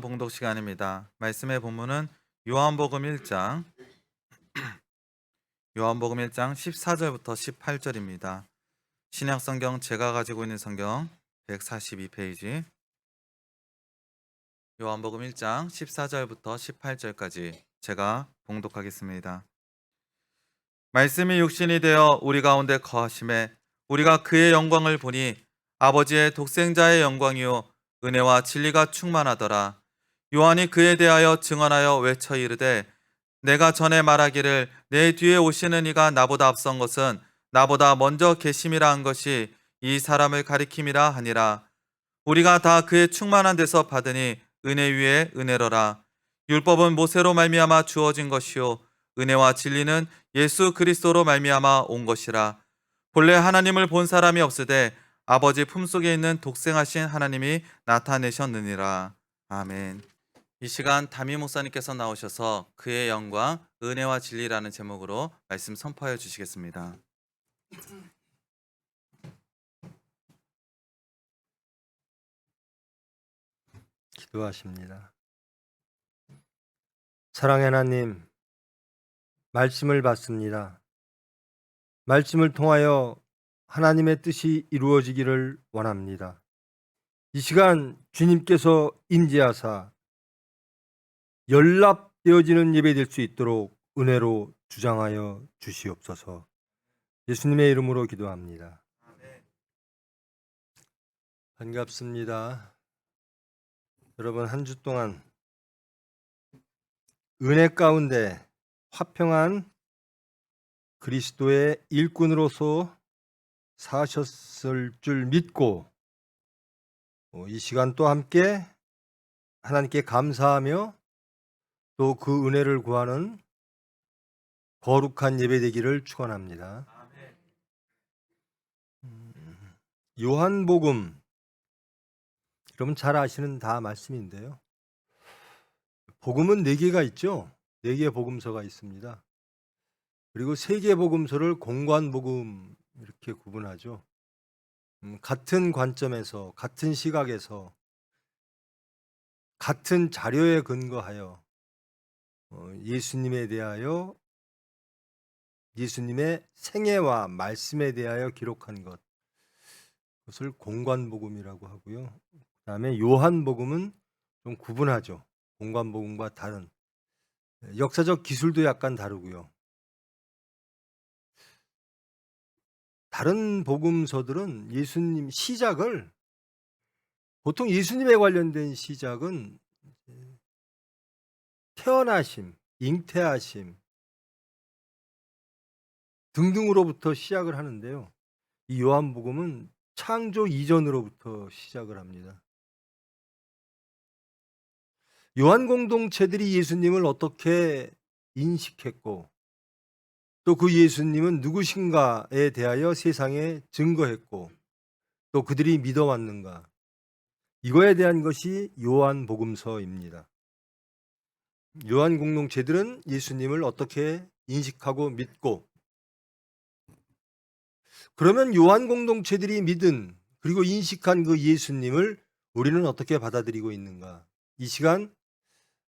봉독 시간입니다. 말씀의 본문은 요한복음 1장 14절부터 18절입니다. 신약성경 제가 가지고 있는 성경 142페이지 요한복음 1장 14절부터 18절까지 제가 봉독하겠습니다. 말씀이 육신이 되어 우리 가운데 거하심에 우리가 그의 영광을 보니 아버지의 독생자의 영광이요 은혜와 진리가 충만하더라. 요한이 그에 대하여 증언하여 외쳐 이르되 내가 전에 말하기를 내 뒤에 오시는 이가 나보다 앞선 것은 나보다 먼저 계심이라 한 것이 이 사람을 가리킴이라 하니라. 우리가 다 그의 충만한 데서 받으니 은혜 위에 은혜로라. 율법은 모세로 말미암아 주어진 것이요 은혜와 진리는 예수 그리스도로 말미암아 온 것이라. 본래 하나님을 본 사람이 없으되 아버지 품속에 있는 독생하신 하나님이 나타내셨느니라. 아멘. 이 시간 담임 목사님께서 나오셔서 그의 영광, 은혜와 진리라는 제목으로 말씀 선포해 주시겠습니다. 기도하십니다. 사랑의 하나님, 말씀을 받습니다. 말씀을 통하여 하나님의 뜻이 이루어지기를 원합니다. 이 시간 주님께서 임재하사 연락되어지는 예배 될 수 있도록 은혜로 주장하여 주시옵소서. 예수님의 이름으로 기도합니다. 반갑습니다. 여러분, 한 주 동안 은혜 가운데 화평한 그리스도의 일꾼으로서 사셨을 줄 믿고 이 시간 또 함께 하나님께 감사하며 또 그 은혜를 구하는 거룩한 예배 되기를 축원합니다. 요한복음, 여러분 잘 아시는 다 말씀인데요. 복음은 4개가 있죠. 4개의 복음서가 있습니다. 그리고 3개의 복음서를 공관복음 이렇게 구분하죠. 같은 관점에서, 같은 시각에서, 같은 자료에 근거하여 예수님에 대하여, 예수님의 생애와 말씀에 대하여 기록한 것, 그것을 공관복음이라고 하고요. 그 다음에 요한복음은 좀 구분하죠. 공관복음과 다른 역사적 기술도 약간 다르고요. 다른 복음서들은 예수님 시작을, 보통 예수님에 관련된 시작은 태어나심, 잉태하심 등등으로부터 시작을 하는데요. 이 요한복음은 창조 이전으로부터 시작을 합니다. 요한 공동체들이 예수님을 어떻게 인식했고 또 그 예수님은 누구신가에 대하여 세상에 증거했고 또 그들이 믿어왔는가, 이거에 대한 것이 요한복음서입니다. 요한 공동체들은 예수님을 어떻게 인식하고 믿고, 그러면 요한 공동체들이 믿은 그리고 인식한 그 예수님을 우리는 어떻게 받아들이고 있는가, 이 시간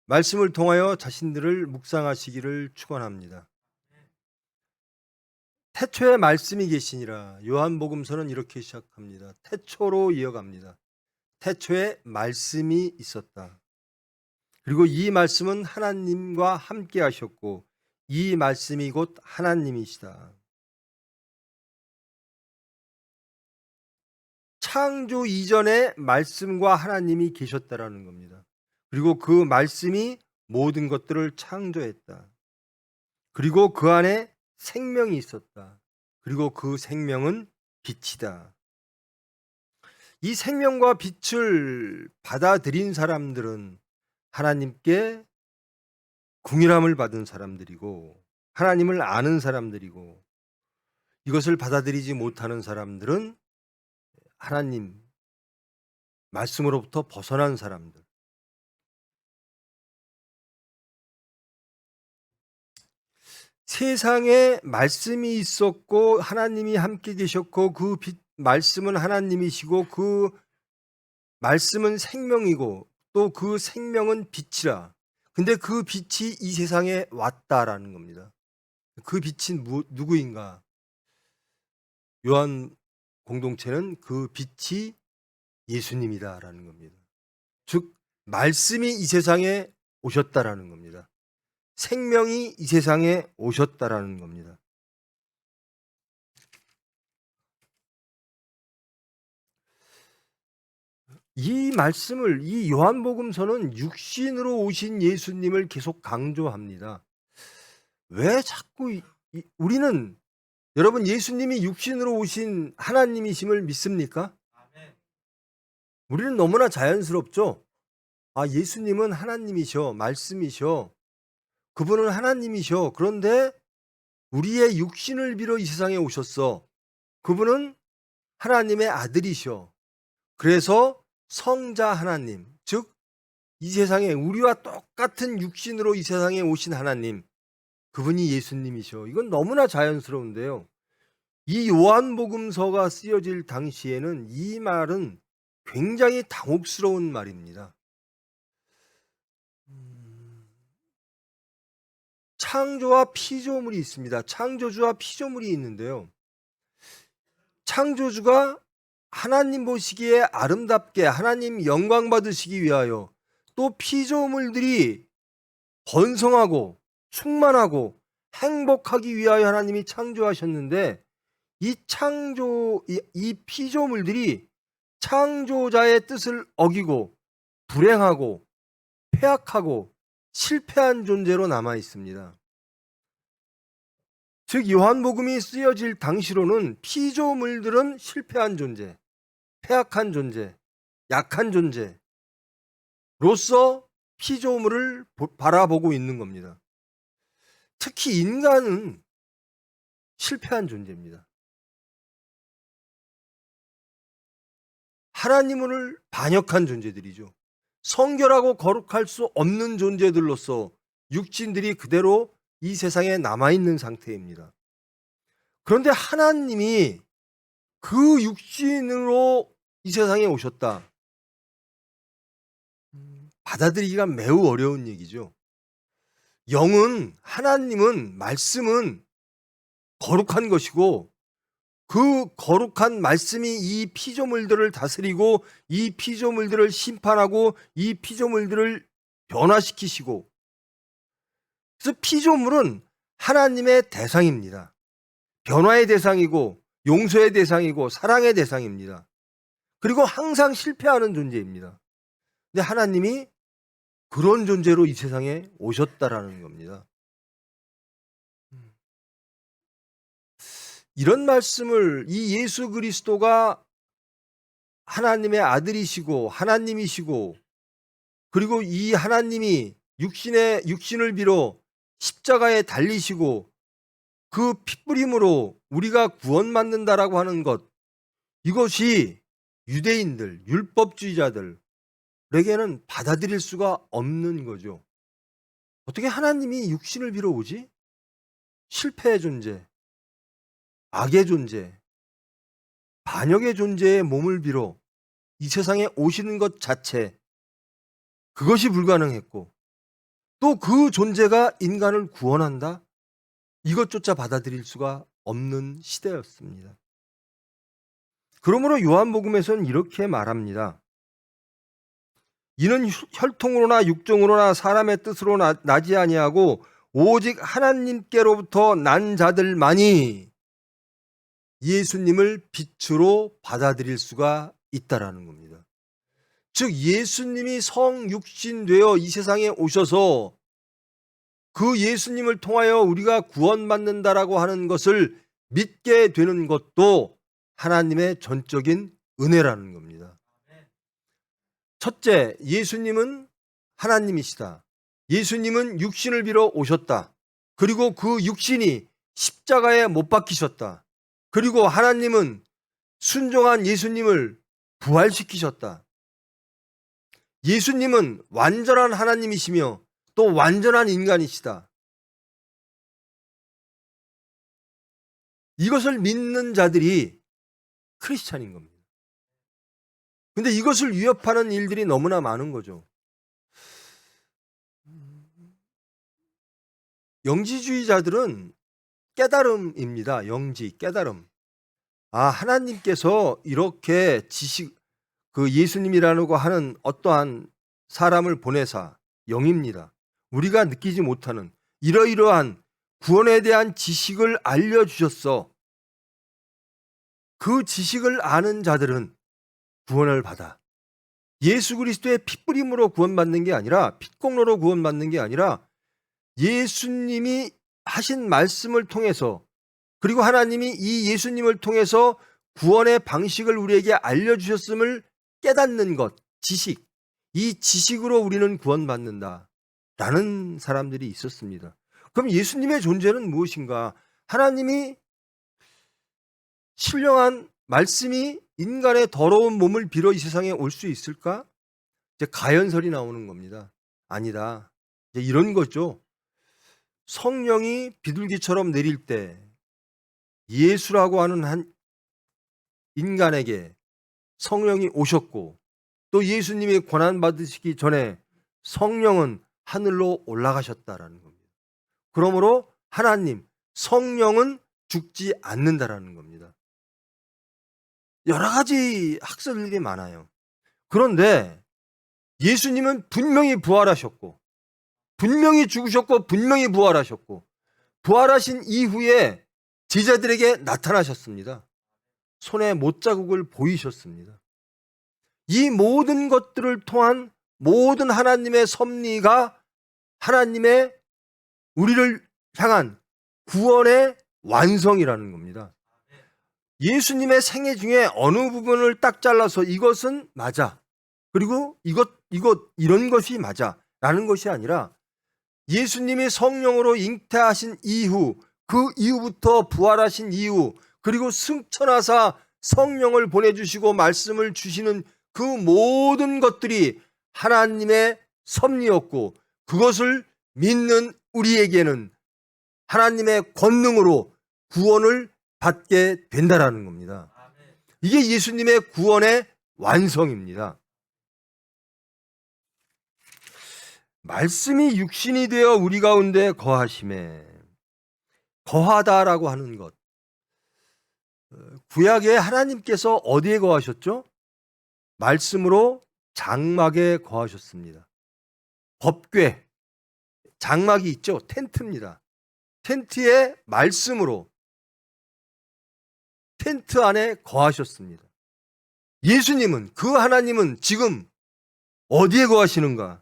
말씀을 통하여 자신들을 묵상하시기를 축원합니다. 태초에 말씀이 계시니라. 요한복음서는 이렇게 시작합니다. 태초로 이어갑니다. 태초에 말씀이 있었다. 그리고 이 말씀은 하나님과 함께 하셨고 이 말씀이 곧 하나님이시다. 창조 이전에 말씀과 하나님이 계셨다라는 겁니다. 그리고 그 말씀이 모든 것들을 창조했다. 그리고 그 안에 생명이 있었다. 그리고 그 생명은 빛이다. 이 생명과 빛을 받아들인 사람들은 하나님께 궁일함을 받은 사람들이고 하나님을 아는 사람들이고, 이것을 받아들이지 못하는 사람들은 하나님 말씀으로부터 벗어난 사람들. 세상에 말씀이 있었고 하나님이 함께 계셨고 그 말씀은 하나님이시고 그 말씀은 생명이고 또 그 생명은 빛이라. 근데 그 빛이 이 세상에 왔다라는 겁니다. 그 빛이 누구인가? 요한 공동체는 그 빛이 예수님이다라는 겁니다. 즉 말씀이 이 세상에 오셨다라는 겁니다. 생명이 이 세상에 오셨다라는 겁니다. 이 말씀을 이 요한복음서는 육신으로 오신 예수님을 계속 강조합니다. 왜 자꾸 우리는 여러분 예수님이 육신으로 오신 하나님이심을 믿습니까? 우리는 너무나 자연스럽죠. 아, 예수님은 하나님이셔, 말씀이셔, 그분은 하나님이셔. 그런데 우리의 육신을 빌어 이 세상에 오셨어. 그분은 하나님의 아들이셔. 그래서 성자 하나님, 즉 이 세상에 우리와 똑같은 육신으로 이 세상에 오신 하나님, 그분이 예수님이셔. 이건 너무나 자연스러운데요. 이 요한복음서가 쓰여질 당시에는 이 말은 굉장히 당혹스러운 말입니다. 창조와 피조물이 있습니다. 창조주와 피조물이 있는데요. 창조주가 하나님 보시기에 아름답게 하나님 영광 받으시기 위하여, 또 피조물들이 번성하고 충만하고 행복하기 위하여 하나님이 창조하셨는데, 이 피조물들이 창조자의 뜻을 어기고 불행하고 폐악하고 실패한 존재로 남아 있습니다. 즉 요한복음이 쓰여질 당시로는 피조물들은 실패한 존재, 폐악한 존재, 약한 존재로서 피조물을 바라보고 있는 겁니다. 특히 인간은 실패한 존재입니다. 하나님을 반역한 존재들이죠. 성결하고 거룩할 수 없는 존재들로서 육신들이 그대로 이 세상에 남아있는 상태입니다. 그런데 하나님이 그 육신으로 이 세상에 오셨다. 받아들이기가 매우 어려운 얘기죠. 영은, 하나님은, 말씀은 거룩한 것이고, 그 거룩한 말씀이 이 피조물들을 다스리고 이 피조물들을 심판하고 이 피조물들을 변화시키시고, 그래서 피조물은 하나님의 대상입니다. 변화의 대상이고 용서의 대상이고 사랑의 대상입니다. 그리고 항상 실패하는 존재입니다. 근데 하나님이 그런 존재로 이 세상에 오셨다라는 겁니다. 이런 말씀을 이 예수 그리스도가 하나님의 아들이시고 하나님이시고, 그리고 이 하나님이 육신을 빌어 십자가에 달리시고 그 핏부림으로 우리가 구원받는다라고 하는 것, 이것이 유대인들, 율법주의자들에게는 받아들일 수가 없는 거죠. 어떻게 하나님이 육신을 빌어 오지? 실패의 존재, 악의 존재, 반역의 존재의 몸을 빌어 이 세상에 오시는 것 자체, 그것이 불가능했고, 또 그 존재가 인간을 구원한다? 이것조차 받아들일 수가 없는 시대였습니다. 그러므로 요한복음에서는 이렇게 말합니다. 이는 혈통으로나 육정으로나 사람의 뜻으로 나지 아니하고 오직 하나님께로부터 난 자들만이 예수님을 빛으로 받아들일 수가 있다라는 겁니다. 즉 예수님이 성육신되어 이 세상에 오셔서 그 예수님을 통하여 우리가 구원받는다라고 하는 것을 믿게 되는 것도 하나님의 전적인 은혜라는 겁니다. 첫째, 예수님은 하나님이시다. 예수님은 육신을 빌어 오셨다. 그리고 그 육신이 십자가에 못 박히셨다. 그리고 하나님은 순종한 예수님을 부활시키셨다. 예수님은 완전한 하나님이시며 또 완전한 인간이시다. 이것을 믿는 자들이 크리스찬인 겁니다. 근데 이것을 위협하는 일들이 너무나 많은 거죠. 영지주의자들은 깨달음입니다. 영지, 깨달음. 하나님께서 이렇게 예수님이라고 하는 어떠한 사람을 보내사 영입니다. 우리가 느끼지 못하는 이러이러한 구원에 대한 지식을 알려주셨어. 그 지식을 아는 자들은 구원을 받아. 예수 그리스도의 핏부림으로 구원받는 게 아니라, 핏공로로 구원받는 게 아니라, 예수님이 하신 말씀을 통해서, 그리고 하나님이 이 예수님을 통해서 구원의 방식을 우리에게 알려주셨음을 깨닫는 것, 지식. 이 지식으로 우리는 구원받는다 라는 사람들이 있었습니다. 그럼 예수님의 존재는 무엇인가? 하나님이 신령한 말씀이 인간의 더러운 몸을 빌어 이 세상에 올 수 있을까? 이제 가연설이 나오는 겁니다. 아니다. 이제 이런 거죠. 성령이 비둘기처럼 내릴 때 예수라고 하는 한 인간에게 성령이 오셨고, 또 예수님이 고난 받으시기 전에 성령은 하늘로 올라가셨다라는 겁니다. 그러므로 하나님, 성령은 죽지 않는다라는 겁니다. 여러 가지 학설들이 많아요. 그런데 예수님은 분명히 부활하셨고, 분명히 죽으셨고, 분명히 부활하셨고, 부활하신 이후에 제자들에게 나타나셨습니다. 손에 못자국을 보이셨습니다. 이 모든 것들을 통한 모든 하나님의 섭리가 하나님의 우리를 향한 구원의 완성이라는 겁니다. 예수님의 생애 중에 어느 부분을 딱 잘라서 이것은 맞아, 그리고 이것 이런 것이 맞아 라는 것이 아니라, 예수님이 성령으로 잉태하신 이후, 그 이후부터 부활하신 이후, 그리고 승천하사 성령을 보내주시고 말씀을 주시는 그 모든 것들이 하나님의 섭리였고, 그것을 믿는 우리에게는 하나님의 권능으로 구원을 받게 된다라는 겁니다. 이게 예수님의 구원의 완성입니다. 말씀이 육신이 되어 우리 가운데 거하심에, 거하다라고 하는 것, 구약에 하나님께서 어디에 거하셨죠? 말씀으로 장막에 거하셨습니다. 법궤, 장막이 있죠. 텐트입니다. 텐트에 말씀으로 텐트 안에 거하셨습니다. 예수님은, 그 하나님은 지금 어디에 거하시는가?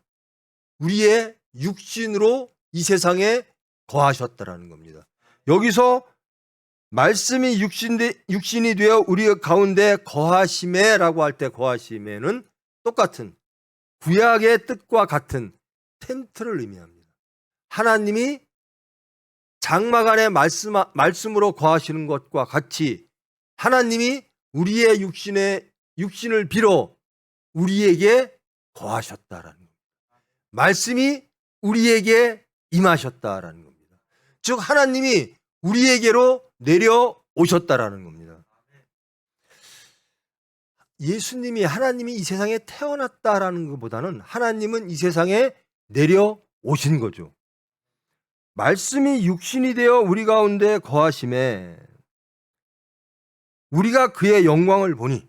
우리의 육신으로 이 세상에 거하셨다라는 겁니다. 여기서 말씀이 육신이 되어 우리 가운데 거하심에 라고 할 때 거하심에는 똑같은 구약의 뜻과 같은 텐트를 의미합니다. 하나님이 장막 안에 말씀으로 거하시는 것과 같이 하나님이 우리의 육신을 빌어 우리에게 거하셨다라는 겁니다. 말씀이 우리에게 임하셨다라는 겁니다. 즉 하나님이 우리에게로 내려오셨다라는 겁니다. 예수님이, 하나님이 이 세상에 태어났다라는 것보다는 하나님은 이 세상에 내려오신 거죠. 말씀이 육신이 되어 우리 가운데 거하심에 우리가 그의 영광을 보니,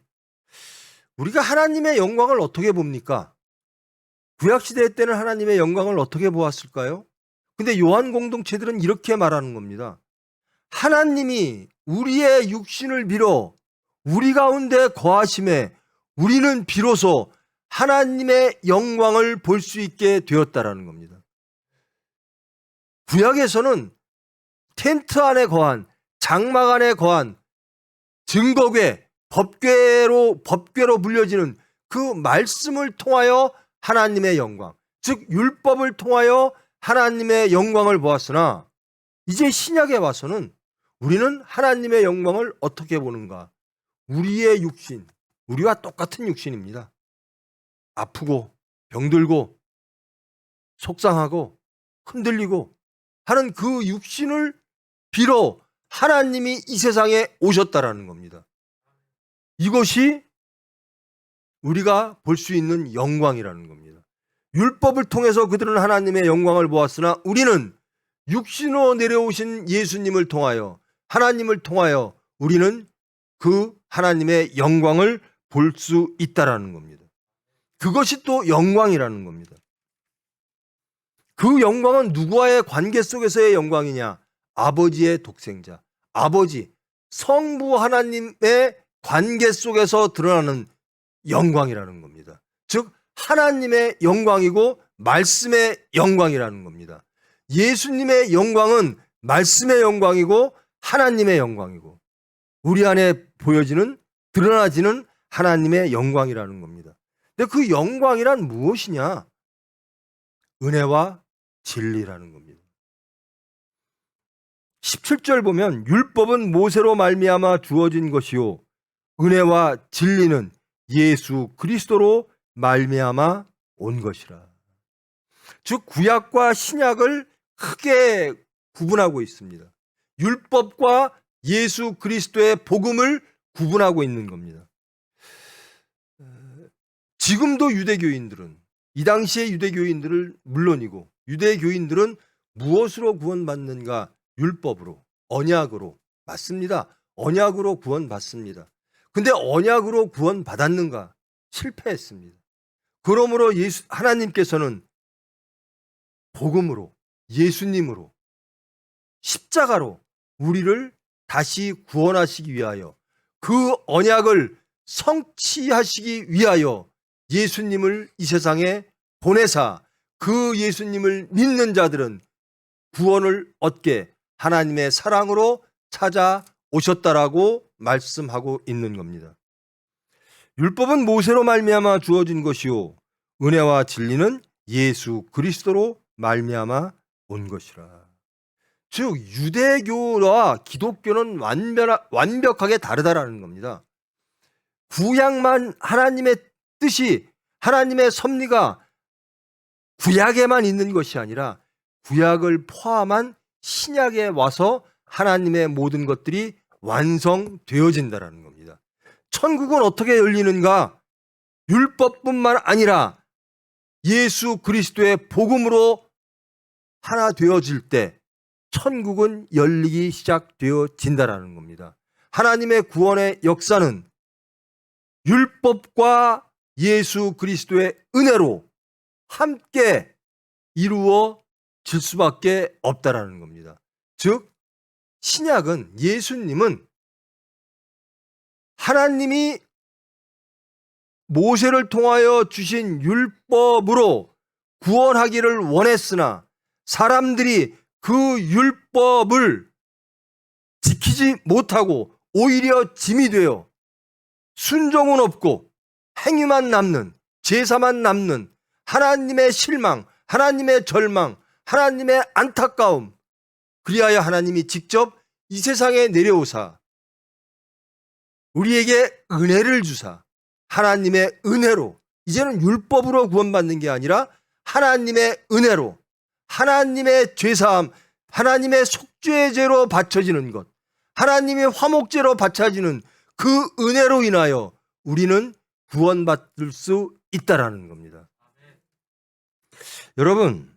우리가 하나님의 영광을 어떻게 봅니까? 구약시대 때는 하나님의 영광을 어떻게 보았을까요? 근데 요한 공동체들은 이렇게 말하는 겁니다. 하나님이 우리의 육신을 빌어 우리 가운데 거하심에 우리는 비로소 하나님의 영광을 볼 수 있게 되었다라는 겁니다. 구약에서는 텐트 안에 거한, 장막 안에 거한 증거궤, 법궤로 불려지는 그 말씀을 통하여 하나님의 영광, 즉 율법을 통하여 하나님의 영광을 보았으나, 이제 신약에 와서는 우리는 하나님의 영광을 어떻게 보는가? 우리의 육신, 우리와 똑같은 육신입니다. 아프고 병들고 속상하고 흔들리고 하는 그 육신을 빌어 하나님이 이 세상에 오셨다라는 겁니다. 이것이 우리가 볼 수 있는 영광이라는 겁니다. 율법을 통해서 그들은 하나님의 영광을 보았으나 우리는 육신으로 내려오신 예수님을 통하여, 하나님을 통하여 우리는 그 하나님의 영광을 볼 수 있다라는 겁니다. 그것이 또 영광이라는 겁니다. 그 영광은 누구와의 관계 속에서의 영광이냐? 아버지의 독생자, 아버지, 성부 하나님의 관계 속에서 드러나는 영광이라는 겁니다. 즉 하나님의 영광이고 말씀의 영광이라는 겁니다. 예수님의 영광은 말씀의 영광이고 하나님의 영광이고 우리 안에 보여지는, 드러나지는 하나님의 영광이라는 겁니다. 근데 그 영광이란 무엇이냐? 은혜와 진리라는 겁니다. 17절 보면 율법은 모세로 말미암아 주어진 것이요 은혜와 진리는 예수 그리스도로 말미암아 온 것이라. 즉 구약과 신약을 크게 구분하고 있습니다. 율법과 예수 그리스도의 복음을 구분하고 있는 겁니다. 지금도 유대교인들은, 이 당시의 유대교인들을 물론이고 유대교인들은 무엇으로 구원받는가? 율법으로, 언약으로. 맞습니다. 언약으로 구원받습니다. 근데 언약으로 구원받았는가? 실패했습니다. 그러므로 하나님께서는 복음으로, 예수님으로, 십자가로 우리를 다시 구원하시기 위하여, 그 언약을 성취하시기 위하여 예수님을 이 세상에 보내사 그 예수님을 믿는 자들은 구원을 얻게 하나님의 사랑으로 찾아오셨다라고 말씀하고 있는 겁니다. 율법은 모세로 말미암아 주어진 것이요 은혜와 진리는 예수 그리스도로 말미암아 온 것이라. 즉 유대교와 기독교는 완벽하게 다르다라는 겁니다. 구약만 하나님의 뜻이, 하나님의 섭리가 구약에만 있는 것이 아니라 구약을 포함한 신약에 와서 하나님의 모든 것들이 완성되어진다라는 겁니다. 천국은 어떻게 열리는가? 율법뿐만 아니라 예수 그리스도의 복음으로 하나 되어질 때 천국은 열리기 시작되어진다라는 겁니다. 하나님의 구원의 역사는 율법과 예수 그리스도의 은혜로 함께 이루어질 수밖에 없다라는 겁니다. 즉 신약은, 예수님은 하나님이 모세를 통하여 주신 율법으로 구원하기를 원했으나 사람들이 그 율법을 지키지 못하고 오히려 짐이 되어 순종은 없고 행위만 남는, 제사만 남는 하나님의 실망, 하나님의 절망, 하나님의 안타까움, 그리하여 하나님이 직접 이 세상에 내려오사 우리에게 은혜를 주사, 하나님의 은혜로, 이제는 율법으로 구원받는 게 아니라 하나님의 은혜로, 하나님의 죄사함, 하나님의 속죄제로 바쳐지는 것, 하나님의 화목제로 바쳐지는 그 은혜로 인하여 우리는 구원받을 수 있다라는 겁니다. 여러분,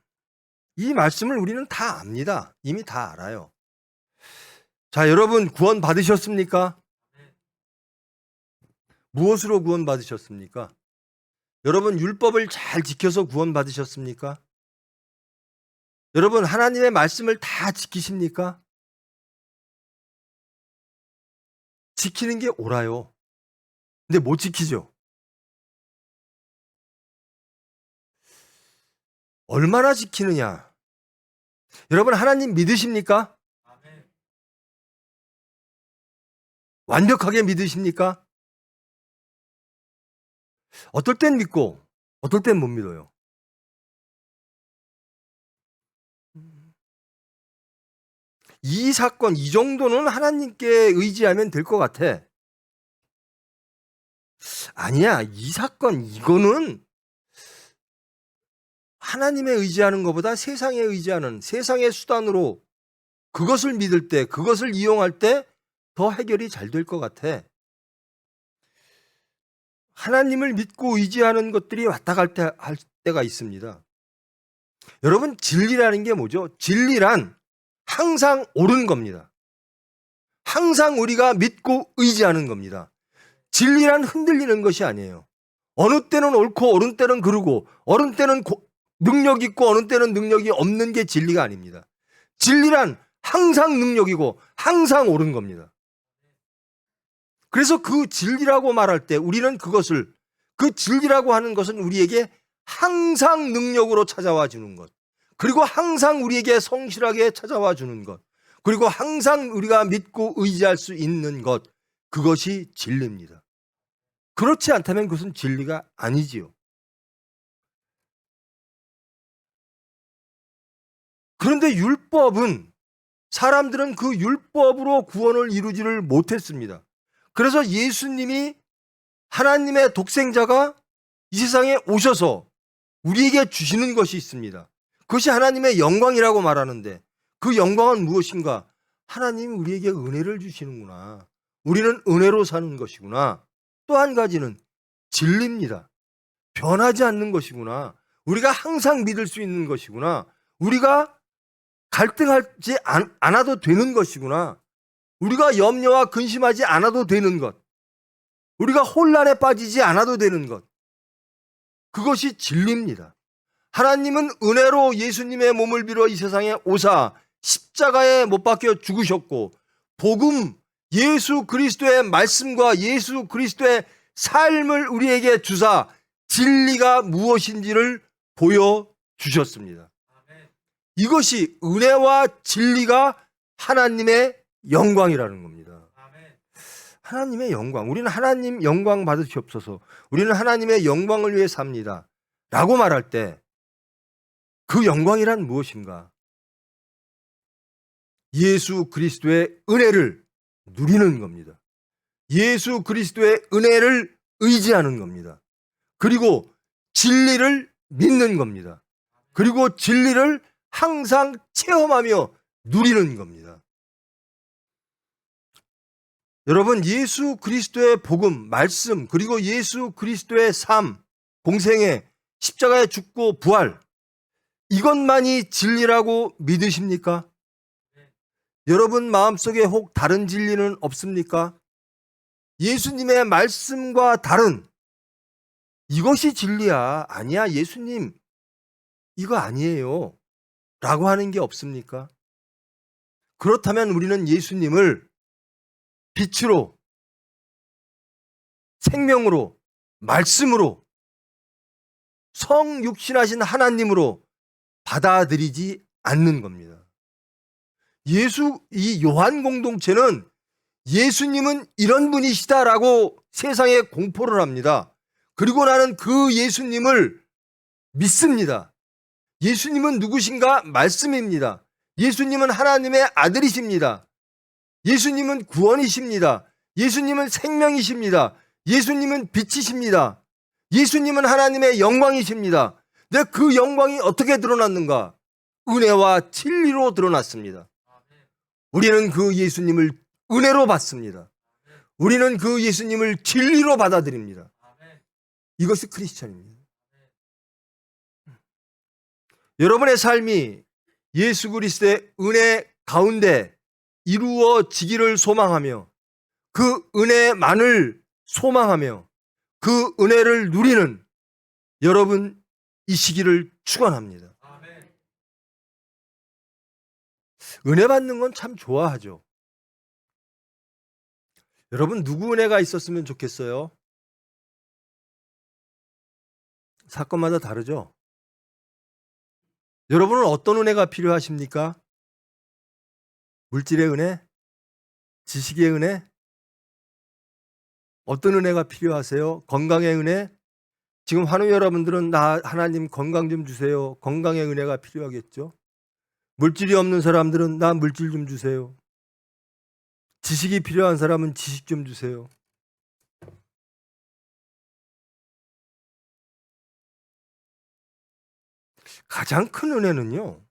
이 말씀을 우리는 다 압니다. 이미 다 알아요. 자, 여러분 구원 받으셨습니까? 무엇으로 구원 받으셨습니까? 여러분 율법을 잘 지켜서 구원 받으셨습니까? 여러분 하나님의 말씀을 다 지키십니까? 지키는 게 옳아요. 근데 못 지키죠. 얼마나 지키느냐? 여러분 하나님 믿으십니까? 완벽하게 믿으십니까? 어떨 땐 믿고 어떨 땐 못 믿어요. 이 사건, 이 정도는 하나님께 의지하면 될 것 같아. 아니야, 이 사건, 이거는 하나님에 의지하는 것보다 세상에 의지하는, 세상의 수단으로 그것을 믿을 때, 그것을 이용할 때 더 해결이 잘 될 것 같아. 하나님을 믿고 의지하는 것들이 왔다 갈 때가 있습니다. 여러분 진리라는 게 뭐죠? 진리란 항상 옳은 겁니다. 항상 우리가 믿고 의지하는 겁니다. 진리란 흔들리는 것이 아니에요. 어느 때는 옳고 어느 때는 그르고 어느 때는 능력 있고 어느 때는 능력이 없는 게 진리가 아닙니다. 진리란 항상 능력이고 항상 옳은 겁니다. 그래서 그 진리라고 말할 때 우리는 그것을, 그 진리라고 하는 것은 우리에게 항상 능력으로 찾아와 주는 것, 그리고 항상 우리에게 성실하게 찾아와 주는 것, 그리고 항상 우리가 믿고 의지할 수 있는 것, 그것이 진리입니다. 그렇지 않다면 그것은 진리가 아니지요. 그런데 율법은, 사람들은 그 율법으로 구원을 이루지를 못했습니다. 그래서 예수님이, 하나님의 독생자가 이 세상에 오셔서 우리에게 주시는 것이 있습니다. 그것이 하나님의 영광이라고 말하는데, 그 영광은 무엇인가? 하나님이 우리에게 은혜를 주시는구나. 우리는 은혜로 사는 것이구나. 또 한 가지는 진리입니다. 변하지 않는 것이구나. 우리가 항상 믿을 수 있는 것이구나. 우리가 갈등하지 않아도 되는 것이구나. 우리가 염려와 근심하지 않아도 되는 것. 우리가 혼란에 빠지지 않아도 되는 것. 그것이 진리입니다. 하나님은 은혜로 예수님의 몸을 빌어 이 세상에 오사 십자가에 못 박혀 죽으셨고, 복음, 예수 그리스도의 말씀과 예수 그리스도의 삶을 우리에게 주사 진리가 무엇인지를 보여주셨습니다. 이것이 은혜와 진리가 하나님의 영광이라는 겁니다. 하나님의 영광. 우리는 하나님 영광 받으시옵소서. 우리는 하나님의 영광을 위해 삽니다. 라고 말할 때 그 영광이란 무엇인가? 예수 그리스도의 은혜를 누리는 겁니다. 예수 그리스도의 은혜를 의지하는 겁니다. 그리고 진리를 믿는 겁니다. 그리고 진리를 항상 체험하며 누리는 겁니다. 여러분, 예수 그리스도의 복음, 말씀, 그리고 예수 그리스도의 삶, 공생애, 십자가에 죽고 부활, 이것만이 진리라고 믿으십니까? 여러분 마음속에 혹 다른 진리는 없습니까? 예수님의 말씀과 다른, 이것이 진리야, 아니야, 예수님 이거 아니에요 라고 하는 게 없습니까? 그렇다면 우리는 예수님을 빛으로, 생명으로, 말씀으로, 성육신하신 하나님으로 받아들이지 않는 겁니다. 이 요한 공동체는 예수님은 이런 분이시다라고 세상에 공포를 합니다. 그리고 나는 그 예수님을 믿습니다. 예수님은 누구신가? 말씀입니다. 예수님은 하나님의 아들이십니다. 예수님은 구원이십니다. 예수님은 생명이십니다. 예수님은 빛이십니다. 예수님은 하나님의 영광이십니다. 근데 그 영광이 어떻게 드러났는가? 은혜와 진리로 드러났습니다. 우리는 그 예수님을 은혜로 받습니다. 우리는 그 예수님을 진리로 받아들입니다. 이것이 크리스찬입니다. 여러분의 삶이 예수 그리스도의 은혜 가운데 이루어지기를 소망하며, 그 은혜만을 소망하며 그 은혜를 누리는 여러분 이 시기를 축원합니다. 은혜 받는 건 참 좋아하죠. 여러분 누구 은혜가 있었으면 좋겠어요? 사건마다 다르죠? 여러분은 어떤 은혜가 필요하십니까? 물질의 은혜? 지식의 은혜? 어떤 은혜가 필요하세요? 건강의 은혜? 지금 환우 여러분들은 나 하나님 건강 좀 주세요. 건강의 은혜가 필요하겠죠? 물질이 없는 사람들은 나 물질 좀 주세요. 지식이 필요한 사람은 지식 좀 주세요. 가장 큰 은혜는요,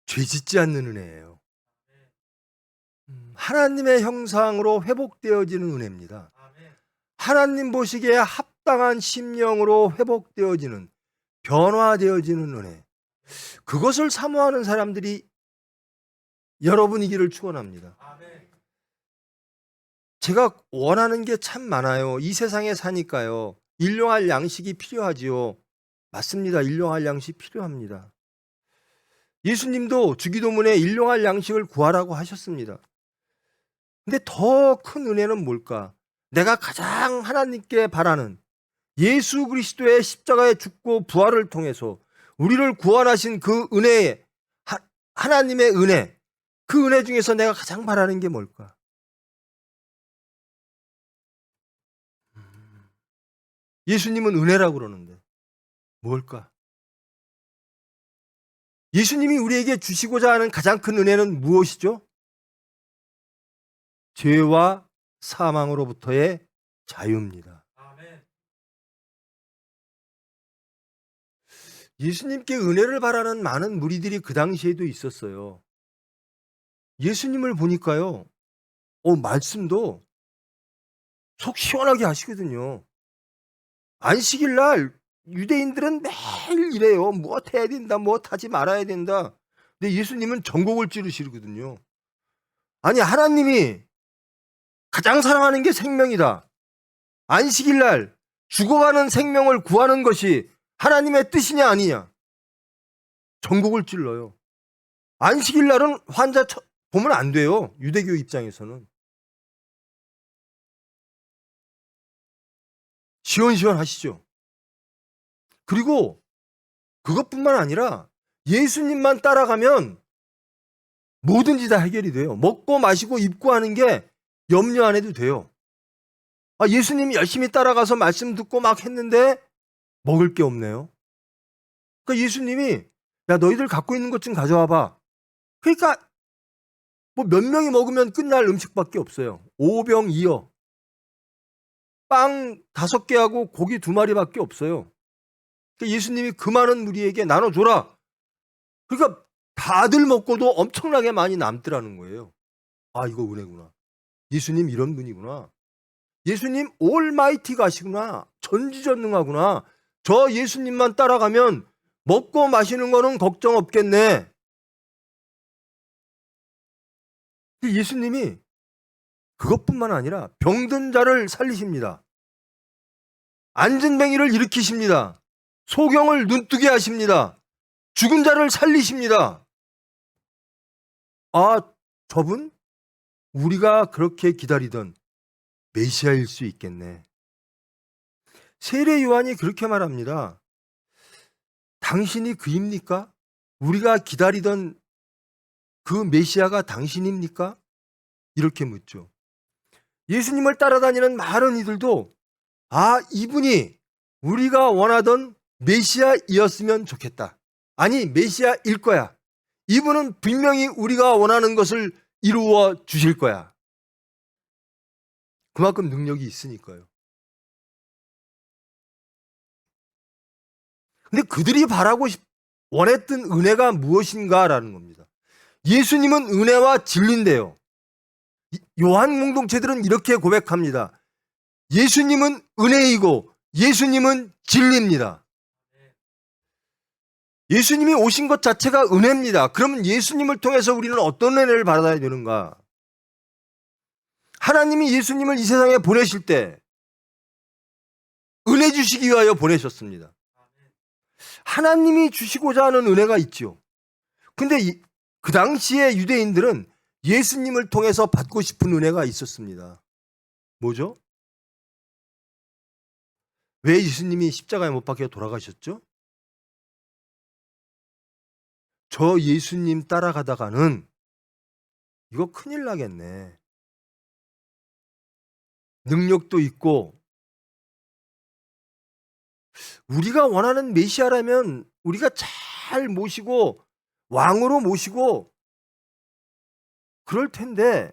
죄 짓지 않는 은혜예요. 하나님의 형상으로 회복되어지는 은혜입니다. 하나님 보시기에 합당한 심령으로 회복되어지는, 변화되어지는 은혜. 그것을 사모하는 사람들이 여러분이기를 축원합니다. 제가 원하는 게 참 많아요. 이 세상에 사니까요. 일용할 양식이 필요하지요. 맞습니다. 일용할 양식이 필요합니다. 예수님도 주기도문에 일용할 양식을 구하라고 하셨습니다. 근데 더 큰 은혜는 뭘까? 내가 가장 하나님께 바라는 예수 그리스도의 십자가에 죽고 부활을 통해서 우리를 구원하신 그 은혜에 하나님의 은혜, 그 은혜 중에서 내가 가장 바라는 게 뭘까? 예수님은 은혜라고 그러는데 뭘까? 예수님이 우리에게 주시고자 하는 가장 큰 은혜는 무엇이죠? 죄와 사망으로부터의 자유입니다. 예수님께 은혜를 바라는 많은 무리들이 그 당시에도 있었어요. 예수님을 보니까요, 말씀도 속 시원하게 하시거든요. 안식일 날 유대인들은 매일 이래요. 무엇 해야 된다, 무엇 하지 말아야 된다. 근데 예수님은 전곡을 찌르시거든요. 아니, 하나님이 가장 사랑하는 게 생명이다. 안식일 날 죽어가는 생명을 구하는 것이 하나님의 뜻이냐 아니냐. 전곡을 찔러요. 안식일 날은 환자 보면 안 돼요. 유대교 입장에서는. 시원시원하시죠. 그리고 그것뿐만 아니라 예수님만 따라가면 뭐든지 다 해결이 돼요. 먹고 마시고 입고 하는 게 염려 안 해도 돼요. 예수님이 열심히 따라가서 말씀 듣고 막 했는데 먹을 게 없네요. 그러니까 예수님이 야, 너희들 갖고 있는 것 좀 가져와 봐. 그러니까 뭐 몇 명이 먹으면 끝날 음식밖에 없어요. 5병 2어. 빵 5개하고 고기 2마리밖에 없어요. 그러니까 예수님이 그 많은 무리에게 나눠줘라. 그러니까 다들 먹고도 엄청나게 많이 남더라는 거예요. 이거 은혜구나. 예수님 이런 분이구나. 예수님 올마이티 가시구나. 전지전능하구나. 저 예수님만 따라가면 먹고 마시는 거는 걱정 없겠네. 예수님이 그것뿐만 아니라 병든 자를 살리십니다. 안진뱅이를 일으키십니다. 소경을 눈뜨게 하십니다. 죽은 자를 살리십니다. 저분? 우리가 그렇게 기다리던 메시아일 수 있겠네. 세례 요한이 그렇게 말합니다. 당신이 그입니까? 우리가 기다리던 그 메시아가 당신입니까? 이렇게 묻죠. 예수님을 따라다니는 많은 이들도 이분이 우리가 원하던 메시아이었으면 좋겠다. 아니, 메시아일 거야. 이분은 분명히 우리가 원하는 것을 이루어 주실 거야. 그만큼 능력이 있으니까요. 근데 그들이 원했던 은혜가 무엇인가라는 겁니다. 예수님은 은혜와 진리인데요. 요한 공동체들은 이렇게 고백합니다. 예수님은 은혜이고 예수님은 진리입니다. 예수님이 오신 것 자체가 은혜입니다. 그러면 예수님을 통해서 우리는 어떤 은혜를 받아야 되는가? 하나님이 예수님을 이 세상에 보내실 때 은혜 주시기 위하여 보내셨습니다. 하나님이 주시고자 하는 은혜가 있죠. 근데 그 당시에 유대인들은 예수님을 통해서 받고 싶은 은혜가 있었습니다. 뭐죠? 왜 예수님이 십자가에 못 박혀 돌아가셨죠? 저 예수님 따라가다가는 이거 큰일 나겠네. 능력도 있고 우리가 원하는 메시아라면 우리가 잘 모시고 왕으로 모시고 그럴 텐데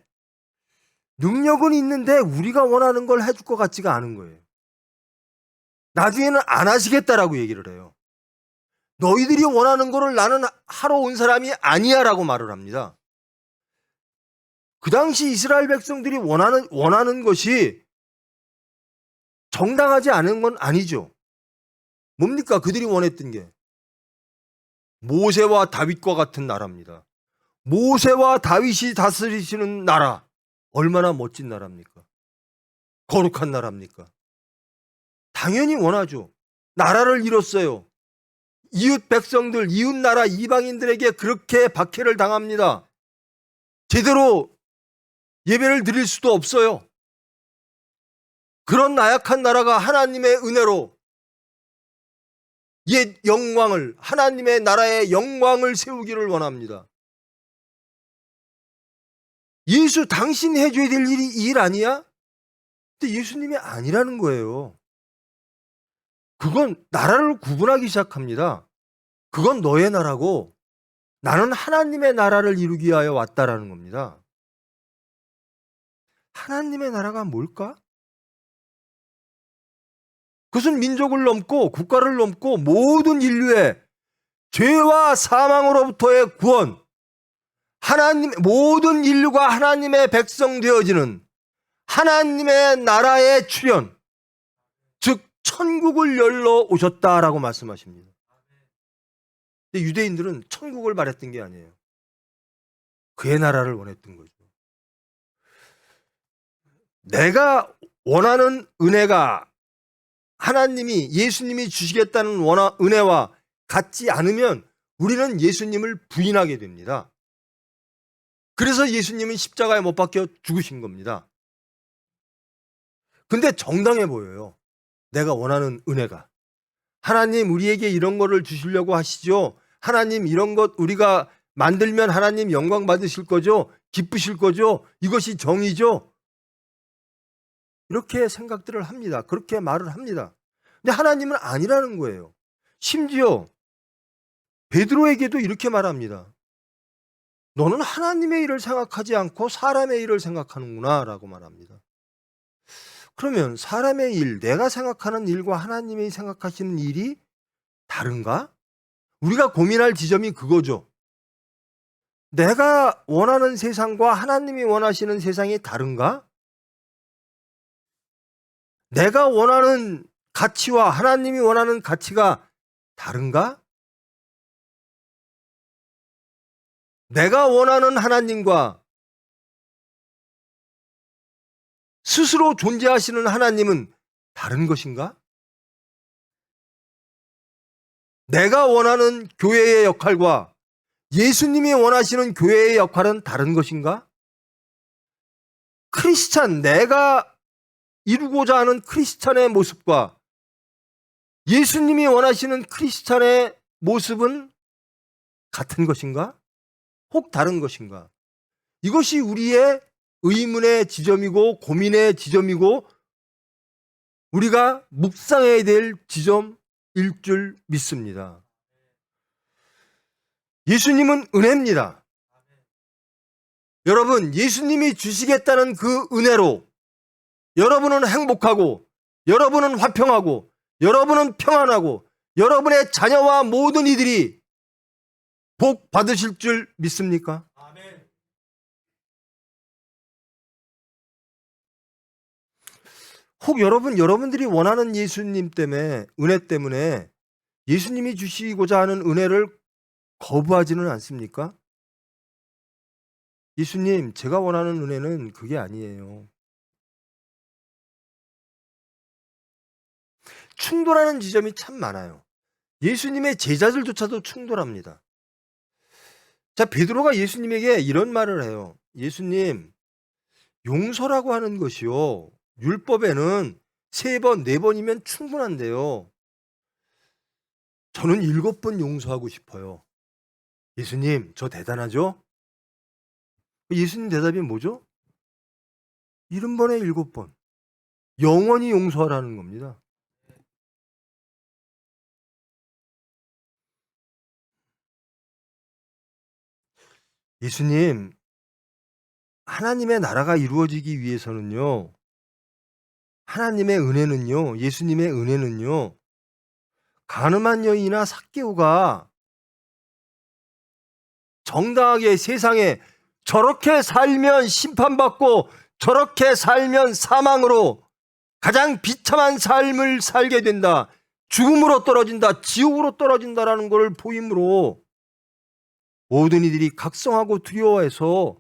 능력은 있는데 우리가 원하는 걸 해줄 것 같지가 않은 거예요. 나중에는 안 하시겠다라고 얘기를 해요. 너희들이 원하는 거를 나는 하러 온 사람이 아니야 라고 말을 합니다. 그 당시 이스라엘 백성들이 원하는 것이 정당하지 않은 건 아니죠. 뭡니까? 그들이 원했던 게 모세와 다윗과 같은 나라입니다. 모세와 다윗이 다스리시는 나라, 얼마나 멋진 나라입니까? 거룩한 나라입니까? 당연히 원하죠. 나라를 잃었어요. 이웃 백성들, 이웃 나라 이방인들에게 그렇게 박해를 당합니다. 제대로 예배를 드릴 수도 없어요. 그런 나약한 나라가 하나님의 은혜로 옛 영광을, 하나님의 나라의 영광을 세우기를 원합니다. 예수 당신 해줘야 될 일이 일 아니야? 근데 예수님이 아니라는 거예요. 그건 나라를 구분하기 시작합니다. 그건 너의 나라고 나는 하나님의 나라를 이루기 위하여 왔다라는 겁니다. 하나님의 나라가 뭘까? 그것은 민족을 넘고 국가를 넘고 모든 인류의 죄와 사망으로부터의 구원, 하나님, 모든 인류가 하나님의 백성 되어지는 하나님의 나라의 출현, 즉 천국을 열러 오셨다라고 말씀하십니다. 근데 유대인들은 천국을 말했던 게 아니에요. 그의 나라를 원했던 거죠. 내가 원하는 은혜가 하나님이, 예수님이 주시겠다는 은혜와 같지 않으면 우리는 예수님을 부인하게 됩니다. 그래서 예수님은 십자가에 못 박혀 죽으신 겁니다. 근데 정당해 보여요. 내가 원하는 은혜가. 하나님 우리에게 이런 거를 주시려고 하시죠. 하나님 이런 것 우리가 만들면 하나님 영광 받으실 거죠. 기쁘실 거죠. 이것이 정의죠. 이렇게 생각들을 합니다. 그렇게 말을 합니다. 근데 하나님은 아니라는 거예요. 심지어 베드로에게도 이렇게 말합니다. 너는 하나님의 일을 생각하지 않고 사람의 일을 생각하는구나 라고 말합니다. 그러면 사람의 일, 내가 생각하는 일과 하나님이 생각하시는 일이 다른가? 우리가 고민할 지점이 그거죠. 내가 원하는 세상과 하나님이 원하시는 세상이 다른가? 내가 원하는 가치와 하나님이 원하는 가치가 다른가? 내가 원하는 하나님과 스스로 존재하시는 하나님은 다른 것인가? 내가 원하는 교회의 역할과 예수님이 원하시는 교회의 역할은 다른 것인가? 크리스찬, 내가 이루고자 하는 크리스찬의 모습과 예수님이 원하시는 크리스찬의 모습은 같은 것인가? 혹 다른 것인가? 이것이 우리의 의문의 지점이고 고민의 지점이고 우리가 묵상해야 될 지점일 줄 믿습니다. 예수님은 은혜입니다. 여러분, 예수님이 주시겠다는 그 은혜로 여러분은 행복하고 여러분은 화평하고 여러분은 평안하고 여러분의 자녀와 모든 이들이 복 받으실 줄 믿습니까? 아멘. 혹 여러분들이 원하는 예수님 때문에, 은혜 때문에 예수님이 주시고자 하는 은혜를 거부하지는 않습니까? 예수님, 제가 원하는 은혜는 그게 아니에요. 충돌하는 지점이 참 많아요. 예수님의 제자들조차도 충돌합니다. 자, 베드로가 예수님에게 이런 말을 해요. 예수님, 용서라고 하는 것이요, 율법에는 3번, 4번이면 충분한데요. 저는 7번 용서하고 싶어요. 예수님, 저 대단하죠? 예수님 대답이 뭐죠? 70번에 7번. 영원히 용서하라는 겁니다. 예수님, 하나님의 나라가 이루어지기 위해서는요, 하나님의 은혜는요, 예수님의 은혜는요, 가늠한 여인이나 삭개오가 정당하게 세상에 저렇게 살면 심판받고 저렇게 살면 사망으로 가장 비참한 삶을 살게 된다, 죽음으로 떨어진다, 지옥으로 떨어진다라는 것을 보임으로 모든 이들이 각성하고 두려워해서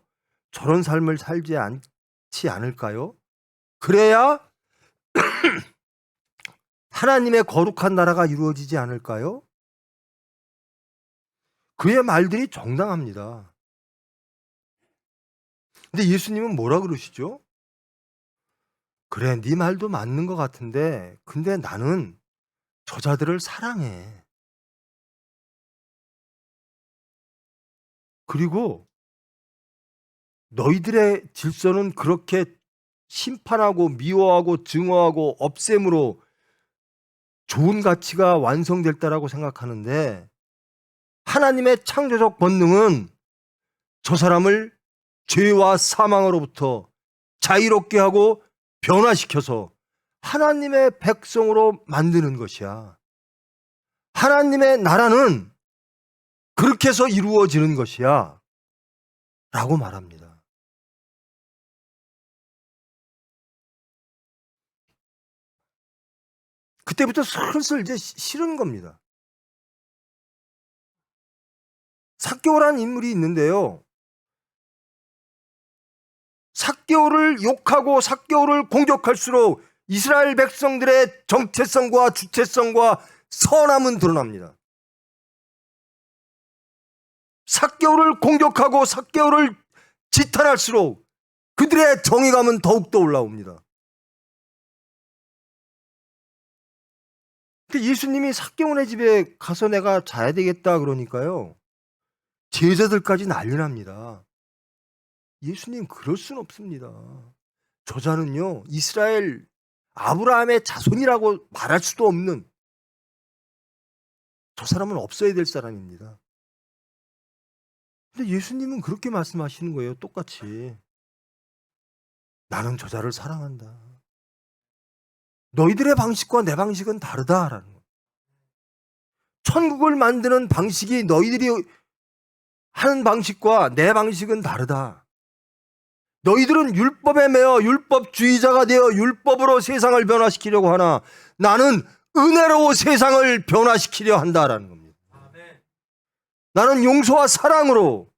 저런 삶을 살지 않지 않을까요? 그래야 하나님의 거룩한 나라가 이루어지지 않을까요? 그의 말들이 정당합니다. 근데 예수님은 뭐라 그러시죠? 그래, 네 말도 맞는 것 같은데 근데 나는 저자들을 사랑해. 그리고 너희들의 질서는 그렇게 심판하고 미워하고 증오하고 없앰으로 좋은 가치가 완성될 거라고 생각하는데 하나님의 창조적 본능은 저 사람을 죄와 사망으로부터 자유롭게 하고 변화시켜서 하나님의 백성으로 만드는 것이야. 하나님의 나라는 그렇게 해서 이루어지는 것이야 라고 말합니다. 그때부터 슬슬 이제 싫은 겁니다. 삭개오라는 인물이 있는데요, 삭개오를 욕하고 삭개오를 공격할수록 이스라엘 백성들의 정체성과 주체성과 선함은 드러납니다. 삭개오를 공격하고 삭개오를 지탄할수록 그들의 정의감은 더욱더 올라옵니다. 근데 예수님이 삭개오네 집에 가서 내가 자야 되겠다 그러니까요, 제자들까지 난리납니다. 예수님 그럴 순 없습니다. 저자는요 이스라엘 아브라함의 자손이라고 말할 수도 없는, 저 사람은 없어야 될 사람입니다. 근데 예수님은 그렇게 말씀하시는 거예요. 똑같이. 나는 저자를 사랑한다. 너희들의 방식과 내 방식은 다르다라는 거예요. 천국을 만드는 방식이 너희들이 하는 방식과 내 방식은 다르다. 너희들은 율법에 매어 율법주의자가 되어 율법으로 세상을 변화시키려고 하나 나는 은혜로 세상을 변화시키려 한다라는 겁니다. 나는 용서와 사랑으로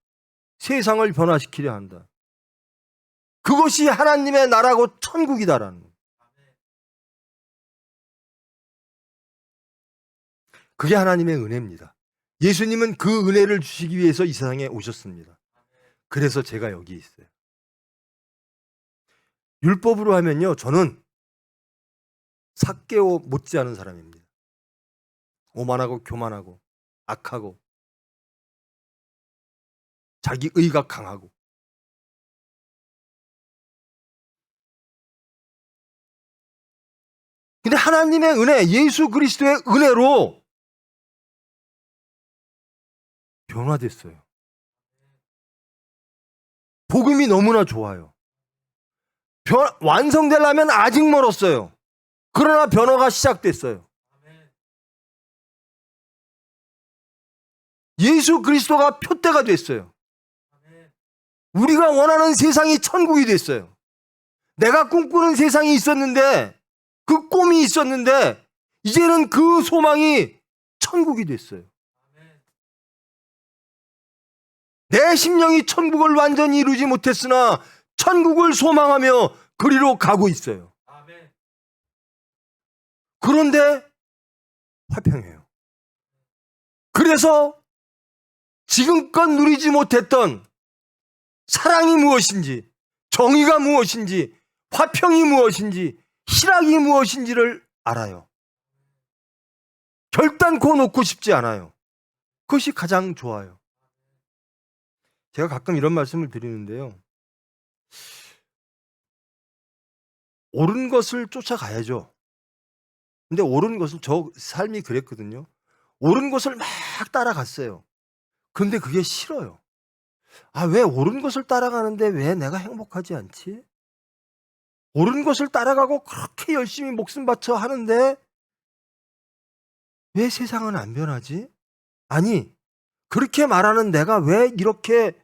세상을 변화시키려 한다. 그것이 하나님의 나라고 천국이다라는 거예요. 그게 하나님의 은혜입니다. 예수님은 그 은혜를 주시기 위해서 이 세상에 오셨습니다. 그래서 제가 여기 있어요. 율법으로 하면요, 저는 삭개오 못지않은 사람입니다. 오만하고 교만하고 악하고 자기 의가 강하고. 근데 하나님의 은혜, 예수 그리스도의 은혜로 변화됐어요. 복음이 너무나 좋아요. 완성되려면 아직 멀었어요. 그러나 변화가 시작됐어요. 예수 그리스도가 표대가 됐어요. 우리가 원하는 세상이 천국이 됐어요. 내가 꿈꾸는 세상이 있었는데, 그 꿈이 있었는데 이제는 그 소망이 천국이 됐어요. 내 심령이 천국을 완전히 이루지 못했으나 천국을 소망하며 그리로 가고 있어요. 그런데 화평해요. 그래서 지금껏 누리지 못했던 사랑이 무엇인지, 정의가 무엇인지, 화평이 무엇인지, 희락이 무엇인지를 알아요. 결단코 놓고 싶지 않아요. 그것이 가장 좋아요. 제가 가끔 이런 말씀을 드리는데요, 옳은 것을 쫓아가야죠. 근데 옳은 것을, 저 삶이 그랬거든요. 옳은 것을 막 따라갔어요. 근데 그게 싫어요. 아, 왜 옳은 것을 따라가는데 왜 내가 행복하지 않지? 옳은 것을 따라가고 그렇게 열심히 목숨 바쳐 하는데 왜 세상은 안 변하지? 아니, 그렇게 말하는 내가 왜 이렇게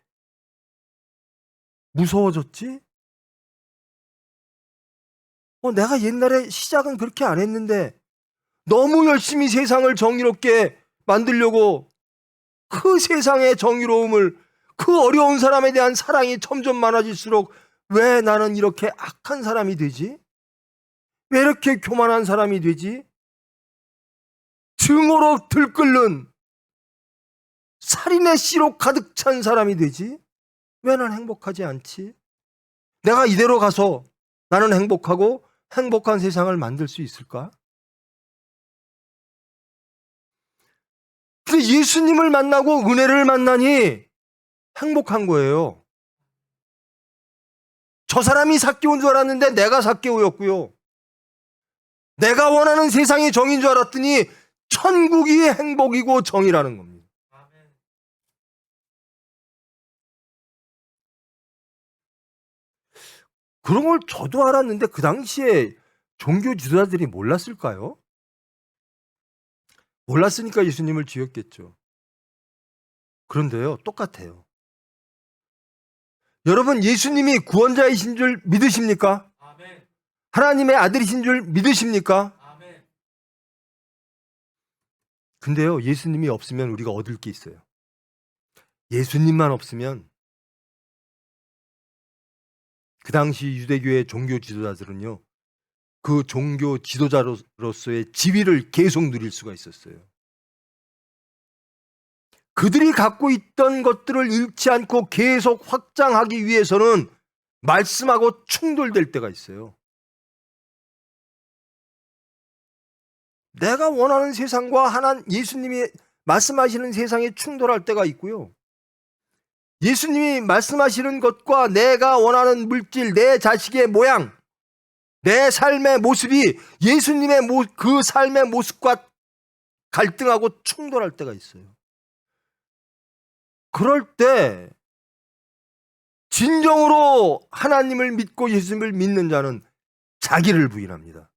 무서워졌지? 내가 옛날에 시작은 그렇게 안 했는데 너무 열심히 세상을 정의롭게 만들려고 그 세상의 정의로움을, 그 어려운 사람에 대한 사랑이 점점 많아질수록 왜 나는 이렇게 악한 사람이 되지? 왜 이렇게 교만한 사람이 되지? 증오로 들끓는 살인의 씨로 가득 찬 사람이 되지? 왜 난 행복하지 않지? 내가 이대로 가서 나는 행복하고 행복한 세상을 만들 수 있을까? 근데 예수님을 만나고 은혜를 만나니 행복한 거예요. 저 사람이 삭개오인 줄 알았는데 내가 삭개오였고요. 내가 원하는 세상이 정인 줄 알았더니 천국이 행복이고 정이라는 겁니다. 그런 걸 저도 알았는데 그 당시에 종교 지도자들이 몰랐을까요? 몰랐으니까 예수님을 죽였겠죠. 그런데요, 똑같아요. 여러분, 예수님이 구원자이신 줄 믿으십니까? 하나님의 아들이신 줄 믿으십니까? 근데요, 예수님이 없으면 우리가 얻을 게 있어요. 예수님만 없으면 그 당시 유대교의 종교 지도자들은요, 그 종교 지도자로서의 지위를 계속 누릴 수가 있었어요. 그들이 갖고 있던 것들을 잃지 않고 계속 확장하기 위해서는 말씀하고 충돌될 때가 있어요. 내가 원하는 세상과 예수님이 말씀하시는 세상이 충돌할 때가 있고요. 예수님이 말씀하시는 것과 내가 원하는 물질, 내 자식의 모양, 내 삶의 모습이 예수님의 그 삶의 모습과 갈등하고 충돌할 때가 있어요. 그럴 때 진정으로 하나님을 믿고 예수님을 믿는 자는 자기를 부인합니다.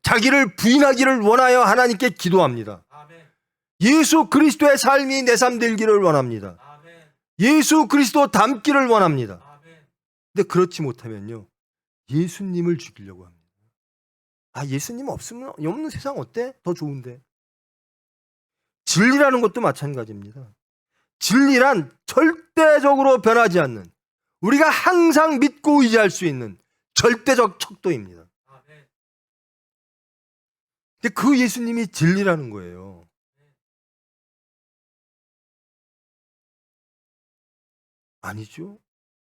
자기를 부인하기를 원하여 하나님께 기도합니다. 예수 그리스도의 삶이 내 삶 되기를 원합니다. 예수 그리스도 닮기를 원합니다. 근데 그렇지 못하면요, 예수님을 죽이려고 합니다. 아, 예수님 없는 세상 어때? 더 좋은데. 진리라는 것도 마찬가지입니다. 진리란 절대적으로 변하지 않는, 우리가 항상 믿고 의지할 수 있는 절대적 척도입니다. 근데 그 예수님이 진리라는 거예요. 아니죠.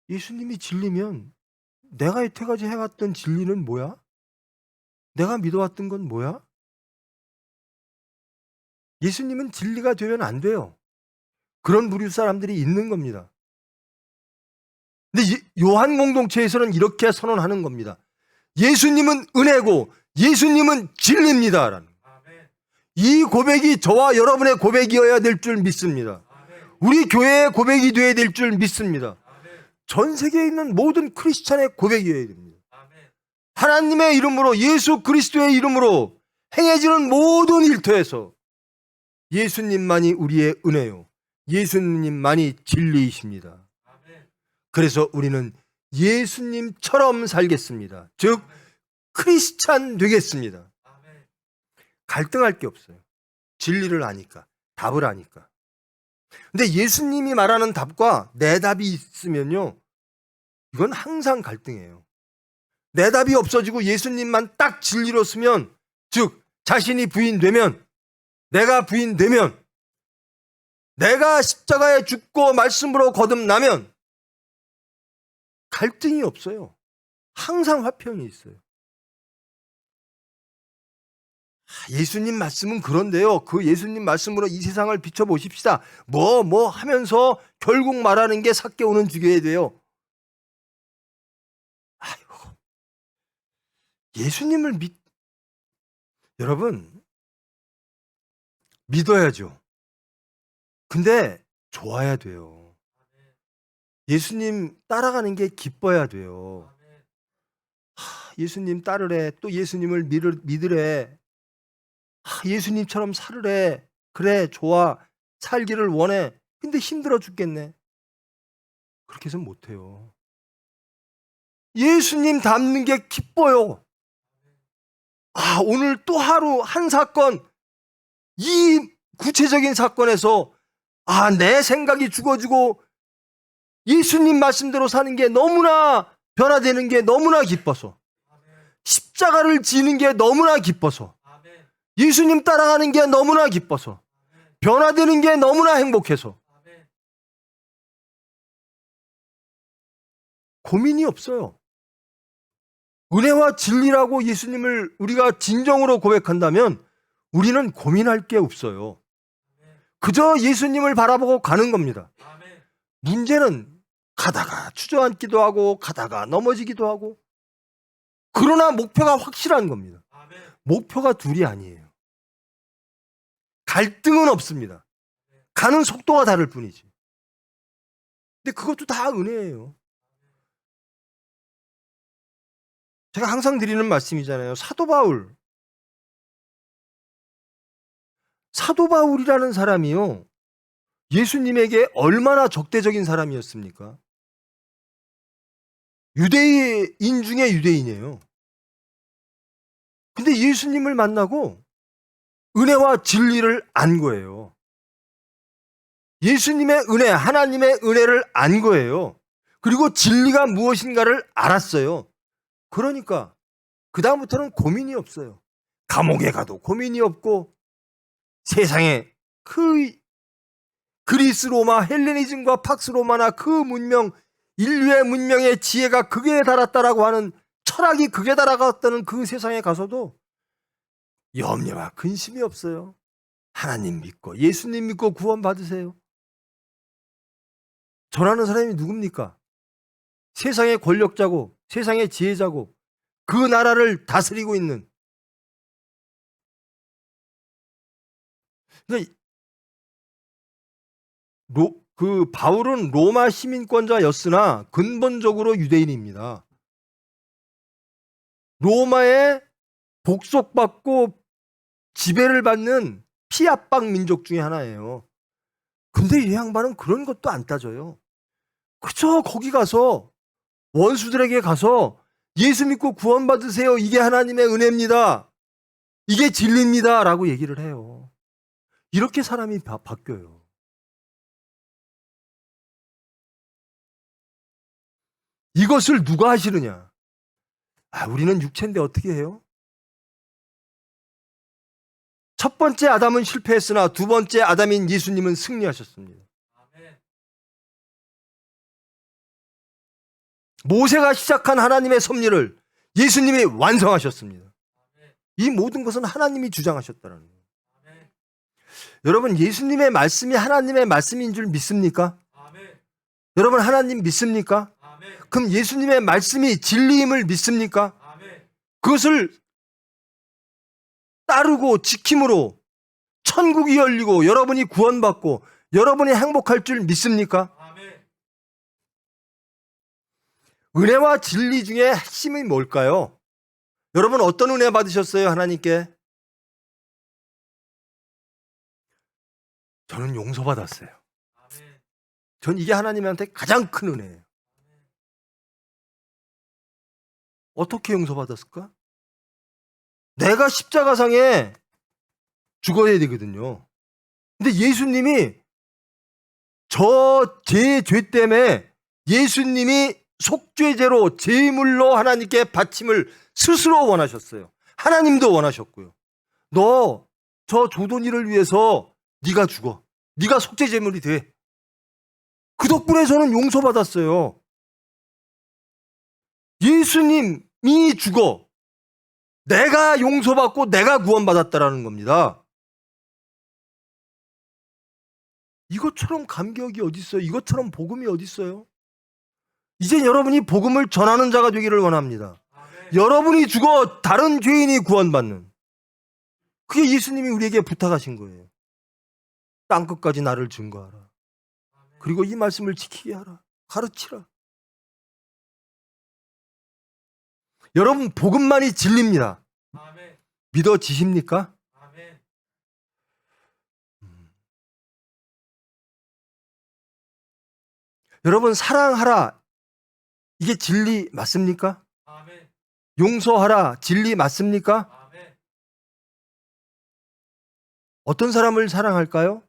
예수님이 진리면 내가 여태까지 해왔던 진리는 뭐야? 내가 믿어왔던 건 뭐야? 예수님은 진리가 되면 안 돼요. 그런 부류 사람들이 있는 겁니다. 근데 요한 공동체에서는 이렇게 선언하는 겁니다. 예수님은 은혜고 예수님은 진리입니다. 라는. 이 고백이 저와 여러분의 고백이어야 될 줄 믿습니다. 우리 교회의 고백이 되어야 될 줄 믿습니다. 전 세계에 있는 모든 크리스찬의 고백이어야 됩니다. 하나님의 이름으로, 예수 그리스도의 이름으로 행해지는 모든 일터에서 예수님만이 우리의 은혜요, 예수님만이 진리이십니다. 그래서 우리는 예수님처럼 살겠습니다. 즉 크리스찬 되겠습니다. 갈등할 게 없어요. 진리를 아니까, 답을 아니까. 근데 예수님이 말하는 답과 내 답이 있으면요, 이건 항상 갈등이에요. 내 답이 없어지고 예수님만 딱 진리로 쓰면, 즉 자신이 부인되면, 내가 부인되면, 내가 십자가에 죽고 말씀으로 거듭나면 갈등이 없어요. 항상 화평이 있어요. 예수님 말씀은 그런데요, 그 예수님 말씀으로 이 세상을 비춰보십시다. 뭐 하면서 결국 말하는 게 삭개오는 죽여야 돼요. 아이고, 예수님을 여러분, 믿어야죠. 근데 좋아야 돼요. 예수님 따라가는 게 기뻐야 돼요. 예수님 따르래, 또 예수님을 믿으래, 예수님처럼 살으래, 그래 좋아, 살기를 원해. 근데 힘들어 죽겠네. 그렇게 해서 못해요. 예수님 닮는 게 기뻐요. 오늘 또 하루 한 사건, 이 구체적인 사건에서 아, 내 생각이 죽어지고 예수님 말씀대로 사는 게 너무나 변화되는 게 너무나 기뻐서, 십자가를 지는 게 너무나 기뻐서, 예수님 따라가는 게 너무나 기뻐서, 변화되는 게 너무나 행복해서 고민이 없어요. 은혜와 진리라고 예수님을 우리가 진정으로 고백한다면 우리는 고민할 게 없어요. 그저 예수님을 바라보고 가는 겁니다. 문제는 가다가 주저앉기도 하고 가다가 넘어지기도 하고, 그러나 목표가 확실한 겁니다. 목표가 둘이 아니에요. 갈등은 없습니다. 가는 속도가 다를 뿐이지. 근데 그것도 다 은혜예요. 제가 항상 드리는 말씀이잖아요. 사도 바울이라는 사람이요, 예수님에게 얼마나 적대적인 사람이었습니까? 유대인 중에 유대인이에요. 근데 예수님을 만나고 은혜와 진리를 안 거예요. 예수님의 은혜, 하나님의 은혜를 안 거예요. 그리고 진리가 무엇인가를 알았어요. 그러니까 그다음부터는 고민이 없어요. 감옥에 가도 고민이 없고, 세상에 그 그리스 로마, 헬레니즘과 팍스 로마나 그 문명, 인류의 문명의 지혜가 극에 달았다라고 하는, 철학이 극에 달아갔다는 그 세상에 가서도 염려와 근심이 없어요. 하나님 믿고 예수님 믿고 구원 받으세요. 전하는 사람이 누굽니까? 세상의 권력자고 세상의 지혜자고 그 나라를 다스리고 있는, 그러니까 그 바울은 로마 시민권자였으나 근본적으로 유대인입니다. 로마에 복속받고 지배를 받는 피압박 민족 중에 하나예요. 근데 이 양반은 그런 것도 안 따져요. 그저 거기 가서 원수들에게 가서 예수 믿고 구원받으세요, 이게 하나님의 은혜입니다, 이게 진리입니다 라고 얘기를 해요. 이렇게 사람이 바뀌어요. 이것을 누가 하시느냐? 우리는 육체인데 어떻게 해요? 첫 번째 아담은 실패했으나 두 번째 아담인 예수님은 승리하셨습니다. 모세가 시작한 하나님의 섭리를 예수님이 완성하셨습니다. 이 모든 것은 하나님이 주장하셨다는 거예요. 여러분, 예수님의 말씀이 하나님의 말씀인 줄 믿습니까? 여러분, 하나님 믿습니까? 그럼 예수님의 말씀이 진리임을 믿습니까? 그것을 따르고 지킴으로 천국이 열리고 여러분이 구원받고 여러분이 행복할 줄 믿습니까? 은혜와 진리 중에 핵심이 뭘까요? 여러분, 어떤 은혜 받으셨어요, 하나님께? 저는 용서받았어요. 전 이게 하나님한테 가장 큰 은혜예요. 어떻게 용서받았을까? 내가 십자가상에 죽어야 되거든요. 근데 예수님이 제 죄 때문에 예수님이 속죄제로 제물로 하나님께 바침을 스스로 원하셨어요. 하나님도 원하셨고요. 너 저 조돈이를 위해서 네가 죽어. 네가 속죄제물이 돼. 그 덕분에 저는 용서받았어요. 예수님이 죽어 내가 용서받고 내가 구원받았다라는 겁니다. 이것처럼 감격이 어디 있어요? 이것처럼 복음이 어디 있어요? 이제 여러분이 복음을 전하는 자가 되기를 원합니다. 여러분이 죽어 다른 죄인이 구원받는, 그게 예수님이 우리에게 부탁하신 거예요. 땅끝까지 나를 증거하라. 그리고 이 말씀을 지키게 하라. 가르치라. 여러분, 복음만이 진리입니다. 믿어지십니까? 여러분, 사랑하라, 이게 진리 맞습니까? 용서하라, 진리 맞습니까? 어떤 사람을 사랑할까요?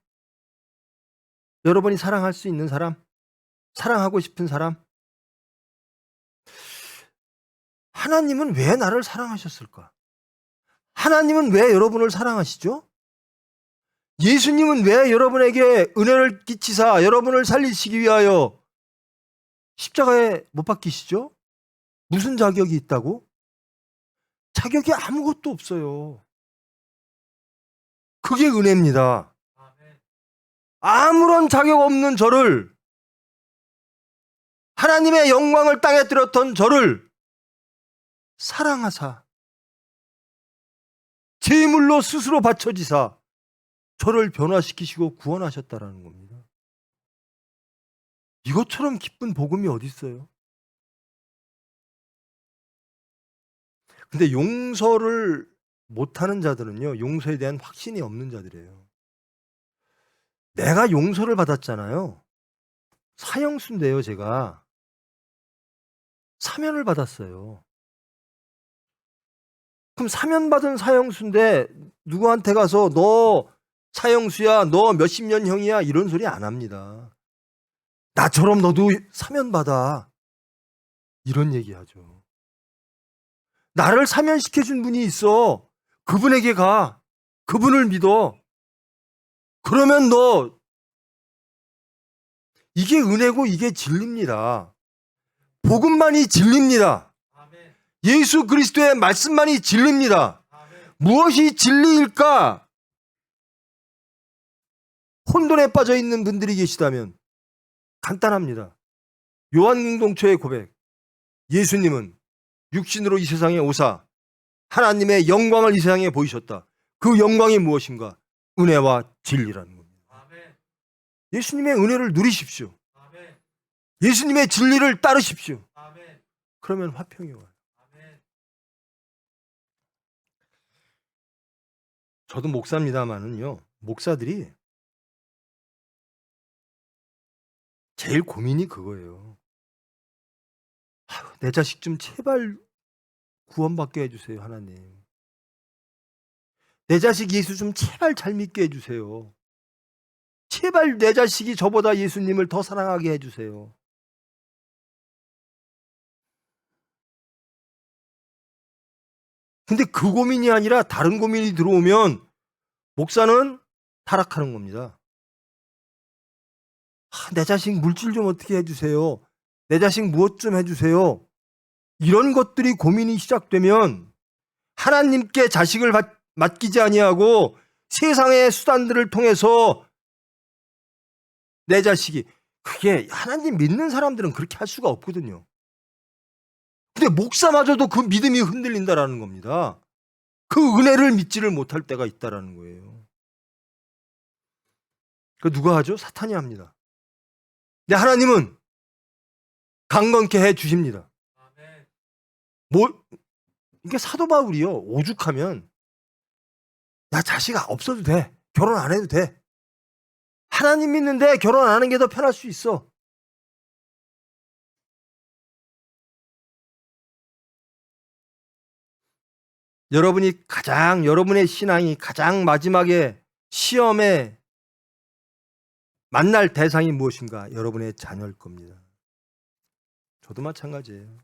여러분이 사랑할 수 있는 사람? 사랑하고 싶은 사람? 하나님은 왜 나를 사랑하셨을까? 하나님은 왜 여러분을 사랑하시죠? 예수님은 왜 여러분에게 은혜를 끼치사 여러분을 살리시기 위하여 십자가에 못 박히시죠? 무슨 자격이 있다고? 자격이 아무것도 없어요. 그게 은혜입니다. 아무런 자격 없는 저를, 하나님의 영광을 땅에 들었던 저를 사랑하사 제물로 스스로 바쳐지사 저를 변화시키시고 구원하셨다라는 겁니다. 이것처럼 기쁜 복음이 어디 있어요? 근데 용서를 못하는 자들은요, 용서에 대한 확신이 없는 자들이에요. 내가 용서를 받았잖아요. 사형수인데요, 제가. 사면을 받았어요. 그럼 사면받은 사형수인데 누구한테 가서 너 사형수야, 너 몇십 년 형이야, 이런 소리 안 합니다. 나처럼 너도 사면받아, 이런 얘기하죠. 나를 사면시켜준 분이 있어. 그분에게 가. 그분을 믿어. 그러면 너, 이게 은혜고 이게 진리입니다. 복음만이 진리입니다. 예수 그리스도의 말씀만이 진리입니다. 무엇이 진리일까? 혼돈에 빠져 있는 분들이 계시다면 간단합니다. 요한공동초의 고백. 예수님은 육신으로 이 세상에 오사 하나님의 영광을 이 세상에 보이셨다. 그 영광이 무엇인가? 은혜와 진리라는 겁니다. 예수님의 은혜를 누리십시오. 예수님의 진리를 따르십시오. 그러면 화평이 와요. 저도 목사입니다만은요, 목사들이 제일 고민이 그거예요. 내 자식 좀 제발 구원받게 해주세요, 하나님. 내 자식 예수 좀 제발 잘 믿게 해주세요. 제발 내 자식이 저보다 예수님을 더 사랑하게 해주세요. 근데 그 고민이 아니라 다른 고민이 들어오면 목사는 타락하는 겁니다. 내 자식 물질 좀 어떻게 해주세요. 내 자식 무엇 좀 해주세요. 이런 것들이 고민이 시작되면 하나님께 자식을 맡기지 아니하고 세상의 수단들을 통해서 내 자식이, 그게 하나님 믿는 사람들은 그렇게 할 수가 없거든요. 근데 목사마저도 그 믿음이 흔들린다라는 겁니다. 그 은혜를 믿지를 못할 때가 있다라는 거예요. 그 누가 하죠? 사탄이 합니다. 근데 하나님은 강건케 해 주십니다. 이게 사도 바울이요, 오죽하면 야, 자식 없어도 돼, 결혼 안 해도 돼, 하나님 믿는데 결혼 안 하는 게 더 편할 수 있어. 여러분의 신앙이 가장 마지막에 시험에 만날 대상이 무엇인가? 여러분의 자녀일 겁니다. 저도 마찬가지예요.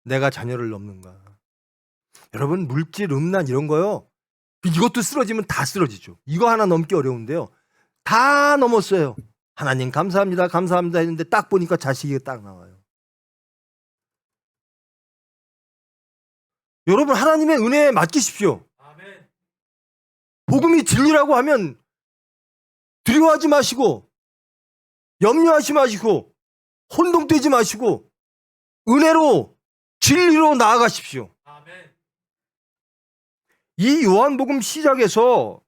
내가 자녀를 넘는가? 여러분, 물질, 음란 이런 거요, 이것도 쓰러지면 다 쓰러지죠. 이거 하나 넘기 어려운데요, 다 넘었어요. 하나님 감사합니다, 감사합니다 했는데 딱 보니까 자식이 딱 나와요. 여러분, 하나님의 은혜에 맡기십시오. 복음이 진리라고 하면 두려워하지 마시고, 염려하지 마시고, 혼동되지 마시고, 은혜로, 진리로 나아가십시오. 이 요한복음 시작에서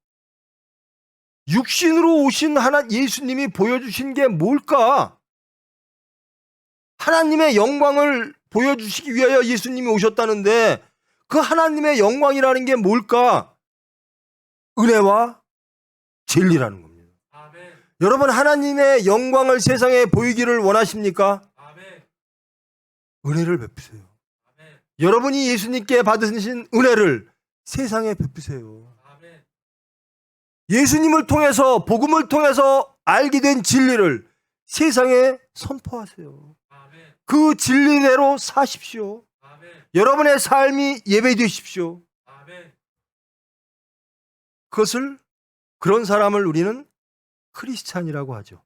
육신으로 오신 예수님이 보여주신 게 뭘까? 하나님의 영광을 보여주시기 위하여 예수님이 오셨다는데 그 하나님의 영광이라는 게 뭘까? 은혜와 진리라는 겁니다. 여러분, 하나님의 영광을 세상에 보이기를 원하십니까? 은혜를 베푸세요. 여러분이 예수님께 받으신 은혜를 세상에 베푸세요. 예수님을 통해서, 복음을 통해서 알게 된 진리를 세상에 선포하세요. 그 진리대로 사십시오. 여러분의 삶이 예배되십시오. 그런 사람을 우리는 크리스찬이라고 하죠.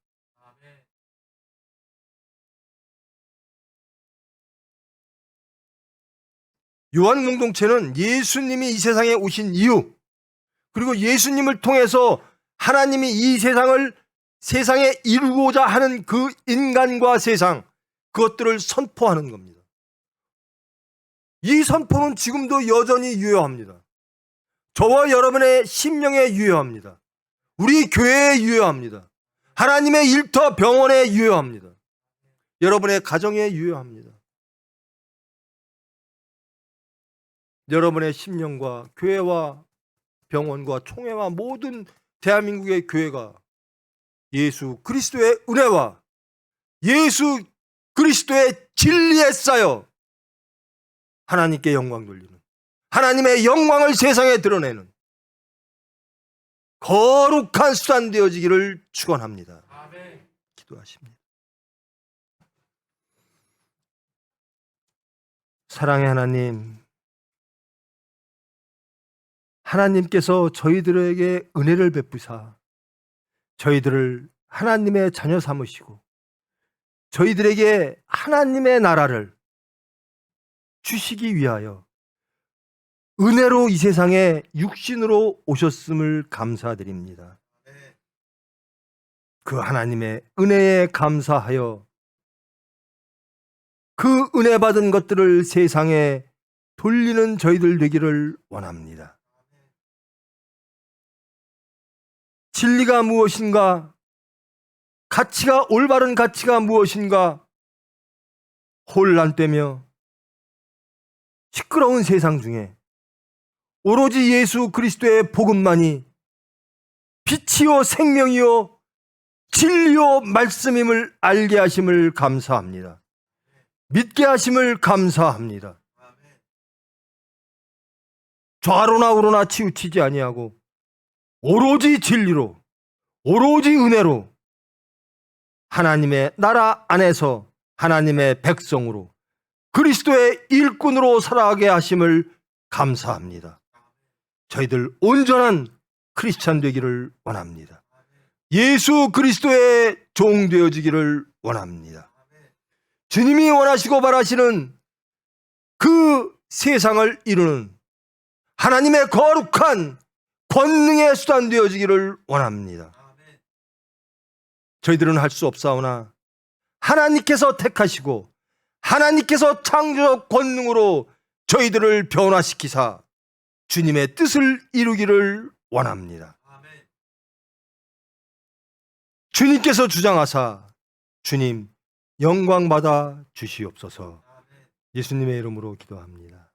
요한 공동체는 예수님이 이 세상에 오신 이유, 그리고 예수님을 통해서 하나님이 이 세상에 이루고자 하는 그 인간과 세상, 그것들을 선포하는 겁니다. 이 선포는 지금도 여전히 유효합니다. 저와 여러분의 심령에 유효합니다. 우리 교회에 유효합니다. 하나님의 일터 병원에 유효합니다. 여러분의 가정에 유효합니다. 여러분의 심령과 교회와 병원과 총회와 모든 대한민국의 교회가 예수 그리스도의 은혜와 예수 그리스도의 진리에 쌓여 하나님께 영광 돌리는, 하나님의 영광을 세상에 드러내는 거룩한 수단 되어지기를 축원합니다. 기도하십니다. 사랑의 하나님, 하나님께서 저희들에게 은혜를 베푸사 저희들을 하나님의 자녀 삼으시고 저희들에게 하나님의 나라를 주시기 위하여 은혜로 이 세상에 육신으로 오셨음을 감사드립니다. 그 하나님의 은혜에 감사하여 그 은혜 받은 것들을 세상에 돌리는 저희들 되기를 원합니다. 진리가 무엇인가? 올바른 가치가 무엇인가? 혼란되며 시끄러운 세상 중에 오로지 예수 그리스도의 복음만이 빛이요 생명이요 진리요 말씀임을 알게 하심을 감사합니다. 믿게 하심을 감사합니다. 좌로나 우로나 치우치지 아니하고 오로지 진리로, 오로지 은혜로 하나님의 나라 안에서 하나님의 백성으로 그리스도의 일꾼으로 살아가게 하심을 감사합니다. 저희들 온전한 크리스찬 되기를 원합니다. 예수 그리스도의 종 되어지기를 원합니다. 주님이 원하시고 바라시는 그 세상을 이루는 하나님의 거룩한 권능의 수단 되어지기를 원합니다. 저희들은 할 수 없사오나 하나님께서 택하시고 하나님께서 창조적 권능으로 저희들을 변화시키사 주님의 뜻을 이루기를 원합니다. 주님께서 주장하사 주님 영광 받아 주시옵소서. 예수님의 이름으로 기도합니다.